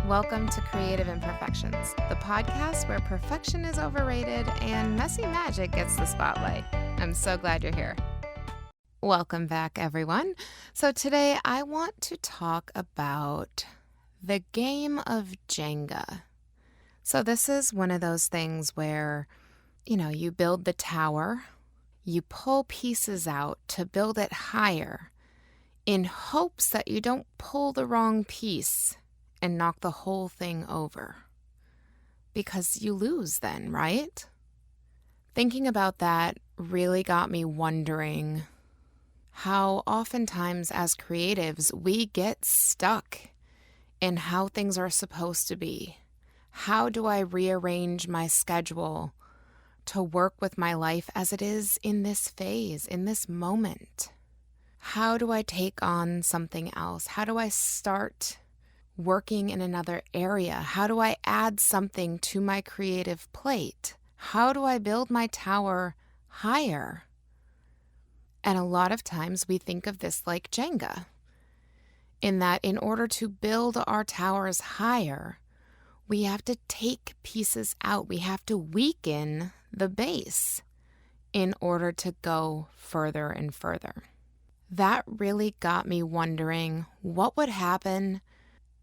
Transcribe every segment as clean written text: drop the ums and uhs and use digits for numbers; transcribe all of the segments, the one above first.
Welcome to Creative Imperfections, the podcast where perfection is overrated and messy magic gets the spotlight. I'm so glad you're here. Welcome back, everyone. So today I want to talk about the game of Jenga. So this is one of those things where, you build the tower, you pull pieces out to build it higher in hopes that you don't pull the wrong piece and knock the whole thing over. Because you lose then, right? Thinking about that really got me wondering how oftentimes as creatives we get stuck in how things are supposed to be. How do I rearrange my schedule to work with my life as it is in this phase, in this moment? How do I take on something else? How do I start working in another area? How do I add something to my creative plate? How do I build my tower higher? And a lot of times we think of this like Jenga, in that in order to build our towers higher, we have to take pieces out. We have to weaken the base in order to go further and further. That really got me wondering what would happen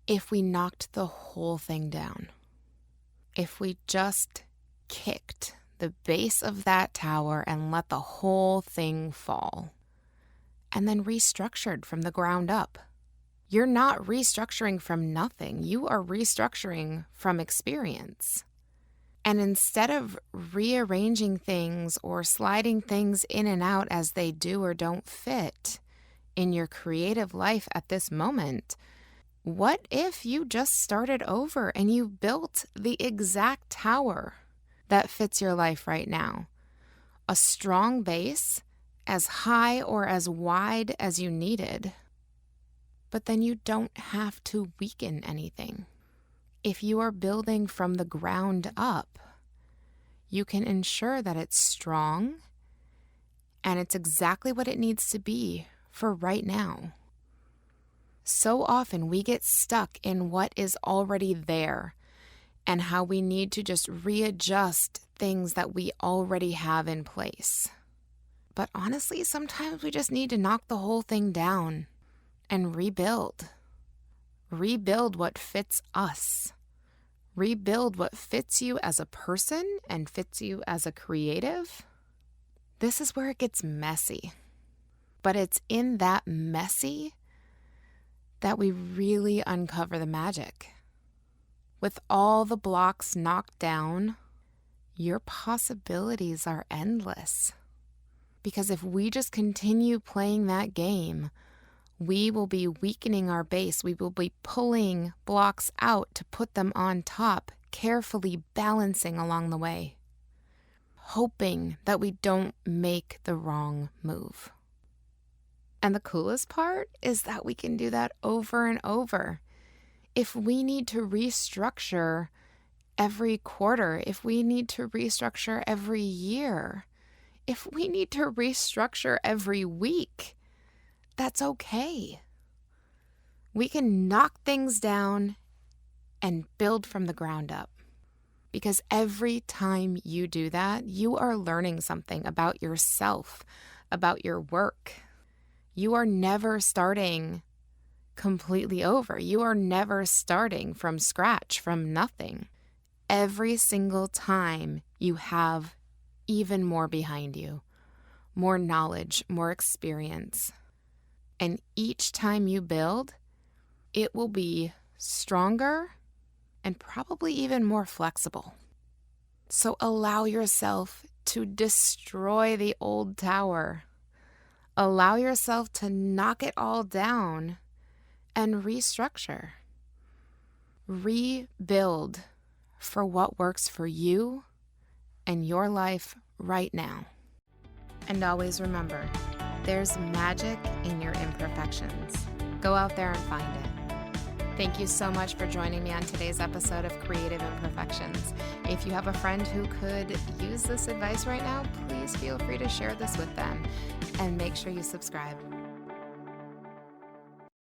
if we knocked the whole thing down. If we just kicked the base of that tower and let the whole thing fall, and then restructured from the ground up. You're not restructuring from nothing. You are restructuring from experience. And instead of rearranging things or sliding things in and out as they do or don't fit in your creative life at this moment, what if you just started over and you built the exact tower that fits your life right now? A strong base, as high or as wide as you needed. But then you don't have to weaken anything. If you are building from the ground up, you can ensure that it's strong and it's exactly what it needs to be for right now. So often we get stuck in what is already there and how we need to just readjust things that we already have in place. But honestly, sometimes we just need to knock the whole thing down and rebuild. Rebuild what fits us. Rebuild what fits you as a person and fits you as a creative. This is where it gets messy. But it's in that messy that we really uncover the magic. With all the blocks knocked down, your possibilities are endless. Because if we just continue playing that game, we will be weakening our base. We will be pulling blocks out to put them on top, carefully balancing along the way, hoping that we don't make the wrong move. And the coolest part is that we can do that over and over. If we need to restructure every quarter, if we need to restructure every year, if we need to restructure every week, that's okay. We can knock things down and build from the ground up. Because every time you do that, you are learning something about yourself, about your work. You are never starting completely over. You are never starting from scratch, from nothing. Every single time you have even more behind you, more knowledge, more experience. And each time you build, it will be stronger and probably even more flexible. So allow yourself to destroy the old tower. Allow yourself to knock it all down and restructure. Rebuild for what works for you and your life right now. And always remember, there's magic in your imperfections. Go out there and find it. Thank you so much for joining me on today's episode of Creative Imperfections. If you have a friend who could use this advice right now, please feel free to share this with them and make sure you subscribe.